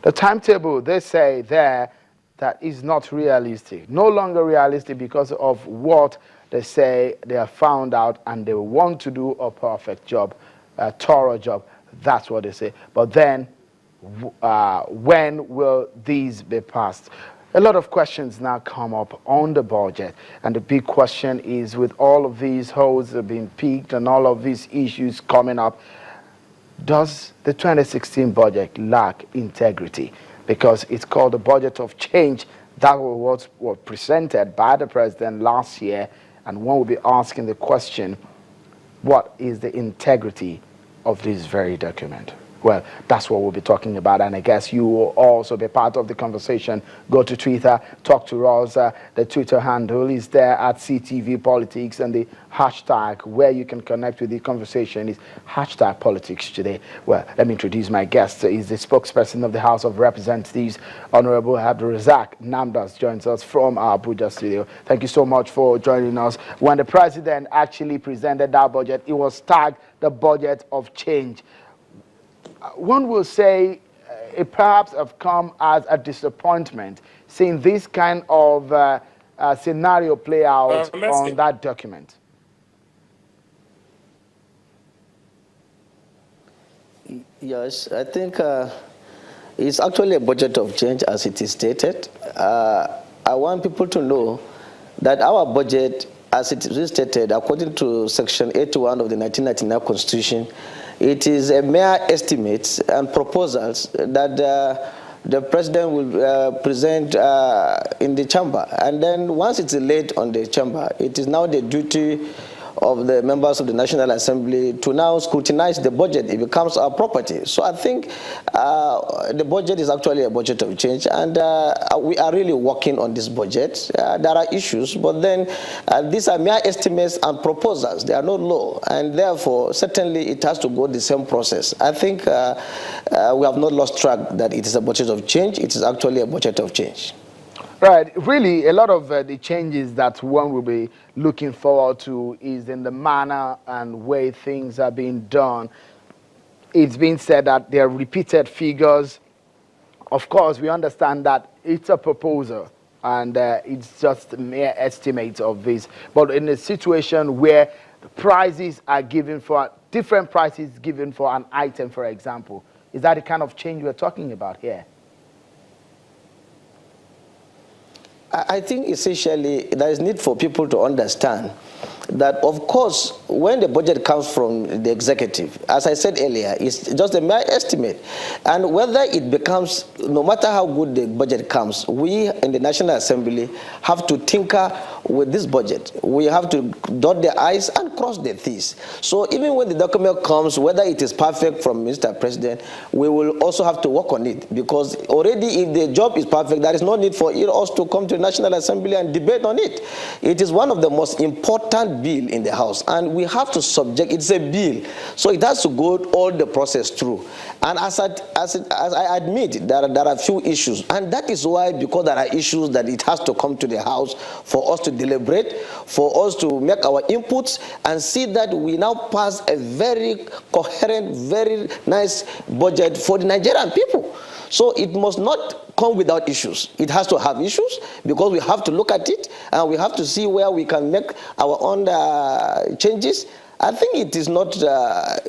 The timetable, they say there, that is not realistic. No longer realistic because of what they say they have found out, and they want to do a perfect job, a thorough job. That's what they say. But then, when will these be passed? A lot of questions now come up on the budget, and the big question is, with all of these holes being picked and all of these issues coming up, does the 2016 budget lack integrity? Because it's called the budget of change. That was what was presented by the president last year, and one will be asking the question, what is the integrity of this very document? Well, that's what we'll be talking about, and I guess you will also be part of the conversation. Go to Twitter, talk to us. The Twitter handle is there at CTV Politics, and the hashtag where you can connect with the conversation is hashtag Politics Today. Well, let me introduce my guest. He's the spokesperson of the House of Representatives, Honorable Abdulrazak Namdas, joins us from our Abuja studio. Thank you so much for joining us. When the president actually presented that budget, it was tagged the budget of change. One will say it perhaps have come as a disappointment seeing this kind of scenario play out on that document. Yes, I think it's actually a budget of change as it is stated. I want people to know that our budget, as it is stated, according to Section 81 of the 1999 Constitution, it is a mere estimates and proposals that the president will present in the chamber. And then once it's laid on the chamber, it is now the duty of the members of the National Assembly to now scrutinize the budget. It becomes our property. So I think the budget is actually a budget of change, and we are really working on this budget. There are issues, but then these are mere estimates and proposals. They are not law, and therefore certainly it has to go the same process. I think we have not lost track that it is a budget of change. It is actually a budget of change. Right. Really, a lot of the changes that one will be looking forward to is in the manner and way things are being done. It's been said that there are repeated figures. Of course, we understand that it's a proposal and it's just a mere estimate of this. But in a situation where the prices are given for, different prices given for an item, for example, is that the kind of change we're talking about here? I think essentially there is need for people to understand that, of course, when the budget comes from the executive, as I said earlier, it's just a mere estimate. And whether it becomes, no matter how good the budget comes, we in the National Assembly have to tinker with this budget. We have to dot the I's and cross the T's. So even when the document comes, whether it is perfect from Mr. President, we will also have to work on it, because already if the job is perfect, there is no need for us to come to the National Assembly and debate on it. It is one of the most important bill in the House, and we have to subject, it's a bill, so it has to go all the process through. And as I admit, there are a few issues, and that is why, because there are issues, that it has to come to the House for us to deliberate, for us to make our inputs, and see that we now pass a very coherent, very nice budget for the Nigerian people. So it must not come without issues. It has to have issues, because we have to look at it and we have to see where we can make our own changes. I think it is not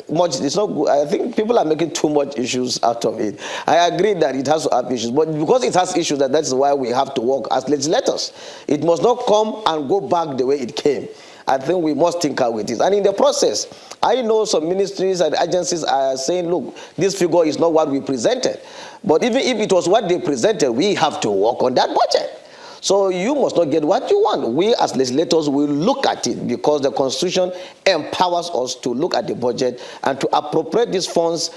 much, it's not good. I think people are making too much issues out of it. I agree that it has to have issues, but because it has issues, that's why we have to work as legislators. It must not come and go back the way it came. I think we must tinker with it. And in the process, I know some ministries and agencies are saying, look, this figure is not what we presented. But even if it was what they presented, we have to work on that budget. So you must not get what you want. We as legislators will look at it, because the Constitution empowers us to look at the budget and to appropriate these funds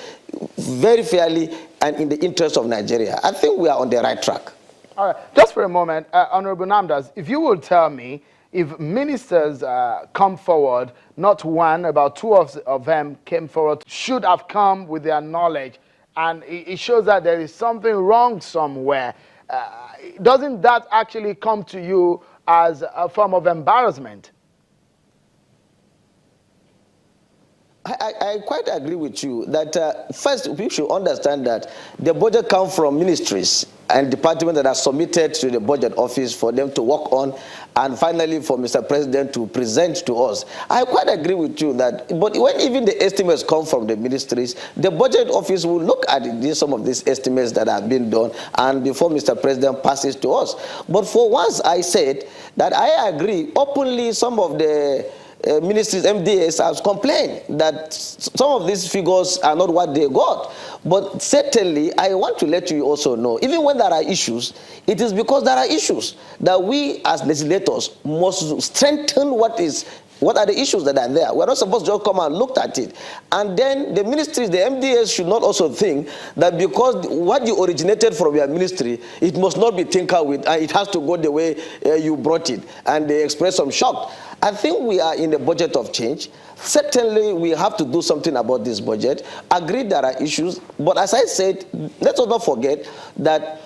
very fairly and in the interest of Nigeria. I think we are on the right track. All right. Just for a moment, Honorable Namdas, if you will tell me, if ministers come forward, not one, about two of them came forward, should have come with their knowledge, and it shows that there is something wrong somewhere, doesn't that actually come to you as a form of embarrassment? I quite agree with you that first we should understand that the budget comes from ministries and departments that are submitted to the budget office for them to work on, and finally for Mr. President to present to us. I quite agree with you that, but when even the estimates come from the ministries, the budget office will look at some of these estimates that have been done, and before Mr. President passes to us. But for once, I said that I agree openly. Some of the ministries, MDAs, have complained that some of these figures are not what they got. But certainly, I want to let you also know, even when there are issues, it is because there are issues that we as legislators must strengthen what are the issues that are there. We're not supposed to just come and look at it. And then the ministries, the MDAs should not also think that because what you originated from your ministry, it must not be tinkered with, and it has to go the way you brought it. And they express some shock. I think we are in a budget of change. Certainly, we have to do something about this budget. Agree there are issues. But as I said, let's not forget that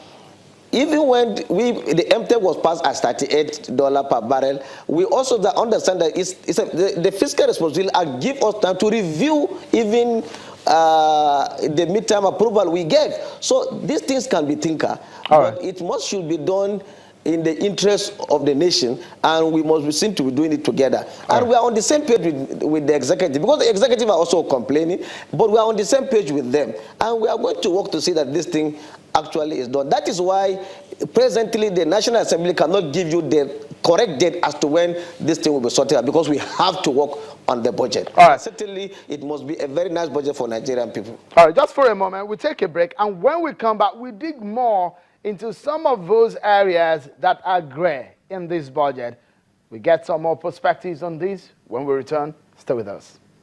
even when the MTEC was passed at $38 per barrel, we also understand that the fiscal responsibility give us time to review even the midterm approval we gave. So these things can be tinkered, but it should be done in the interest of the nation, and we must be seen to be doing it together. And we are on the same page with the executive, because the executive are also complaining, but we are on the same page with them. And we are going to work to see that this thing actually is done. That is why presently the National Assembly cannot give you the correct date as to when this thing will be sorted out, because we have to work on the budget. Certainly, it must be a very nice budget for Nigerian people. All right, just for a moment, we'll take a break, and when we come back, we dig more into some of those areas that are gray in this budget. We get some more perspectives on this when we return. Stay with us.